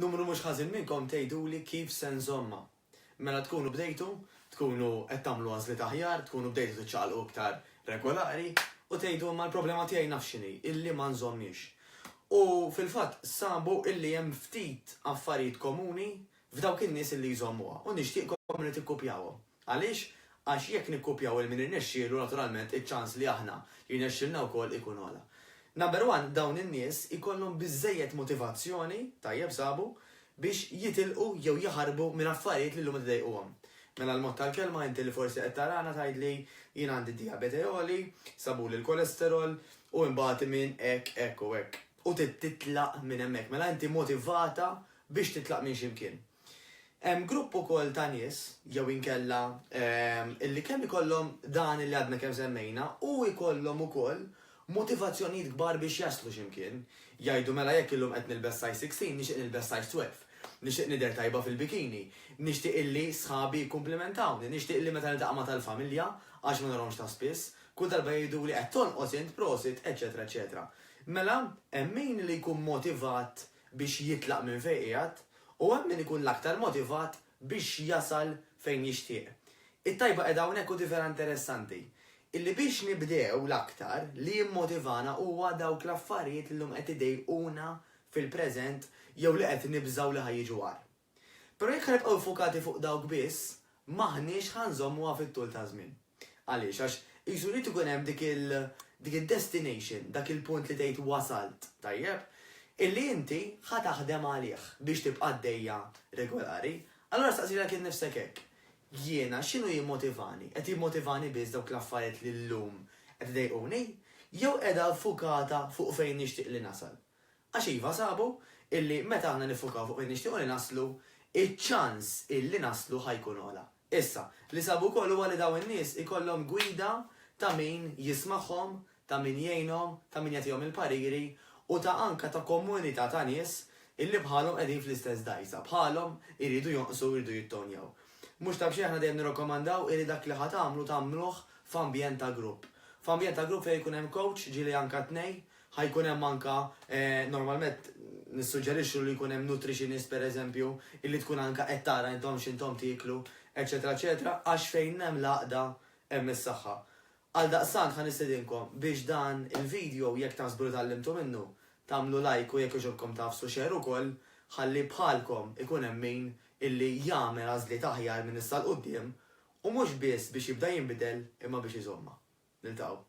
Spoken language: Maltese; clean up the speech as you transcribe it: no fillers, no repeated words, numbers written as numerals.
numru mhux ħażin minnkom tgħiduli kif se nżomma. Mela tkunu bdejtu, tkunu qed tagħmlu għażliet aħjar, tkunu bdejtu tiċċaqalqu iktar regolari u tgħidu ma l-problema tiegħi naf x'inhi, illi ma nżommniex. U fil-fatt sabu illi hemm ftit affarijiet komuni f'dawk in-nies illi jżommuha u nixtieqkom li tikkupjawhom. Għaliex? Għax jekk nikkupjaw il-min irnexxielu naturalment iċ-ċans li aħna jirnexxilna wkoll ikun ogħla. Number one, dawn in-nies ikollhom biżejjed motivazzjoni, tajjeb sabu, biex jitilqu jew jaħarbu minn affarijiet li l-lum idejquhom. Mela l-mod tal-kelma inti li forsi qed tarana tgħidli jien għandi diabete għoli, sabu li l-kolesterol u mbagħad minn hekk u hekk. U titlaq minn hemmhekk. Mela inti motivata biex titlaq minn x'imkien. Hemm grupp ukoll ta' nies jew inkella illi kemm ikollhom dan illi għadna kemm semmejna u jkollhom ukoll motivazzjonijiet kbar biex jaslu x'imkien. Jgħidu mela jekk illum qed nilbes size 16, nixtieq nilbes size 12. Nixtieq nidher tajba fil-bikini. Nixtieq illi sħabi jikkumplimentawni, nixtieq illi meta niltaqa' tal-familja għax ma narhomx ta' spiss, kull darba jgħiduli qed tonqos int prosit, eċetera, eċetera. Mela hemm min li jkun motivat biex jitlaq minn fejn qiegħed u hemm min ikun l-aktar motivat biex jasal fejn jixtieq. It-tajba qiegħda hawnhekk u differa interessanti. Illi biex nibdew l-aktar li jimmotivana huwa dawk l-affarijiet li llum qed idejquna fil-preżent jew li qed nibżgħu li ħajjiġu wara. Però jekk ħanibqgħu fokati fuq dawk biss, maħniex ħanżommuha fit-tul ta' żmien. Għaliex għax qisu li tkun hemm dik il-destination, dak il-punt li tgħid wasalt, tajjeb, illi inti ħataħdem għalih biex tibqa' għaddejja regolari, allura staqsilek innifsek hekk. Jiena x'inhu jimmotivani? Qed jimmotivani biss dawk l-affarijiet li llum qed idejquni jew qiegħda ffukata fuq fejn nixtieq li nasal. Għax iva sabu illi meta aħna nifukaw fuq fejn nixtiequ li naslu, iċ-ċans illi naslu ħajkun ogħla. Issa, li sabu wkoll huwa li dawn in-nies ikollhom gwida ta' min jismagħhom, ta' min jgħinhom, ta' min jagħtihom il-pariri u ta' anka ta' komunità ta' nies illi bħalhom qegħdin fl-istess dajsa, bħalhom iridu jonqsu iridu jittonjaw. Mhux ta' xejn aħna dejjem nirrakkomandaw li dak li ħatamlu tagħmluh f'ambjent ta' grupp. F'ambjent ta' grupp fejn jkun hemm coach, ġieli anke tnej, ħajkun hemm anke normalment nissuġġerixxu li jkun hemm nutritionist pereżempju, illi tkun anke qed tara intom x'intom tiklu, eċetera, eċetera, għax fejn hemm l-għaqda hemm is-saħħa. Għaldaqstant ħa nistedinkom biex dan il-video jekk taħsbu li tallimtu minnu, tagħmlu like u jekk iġobkom tafsu share ukoll, ħalli bħalkom ikun hemm min illi jagħmel għażliet aħjar minn issa l-qudiem u mhux biss biex jibda jinbidel imma biex iżomma. Niltaqgħu.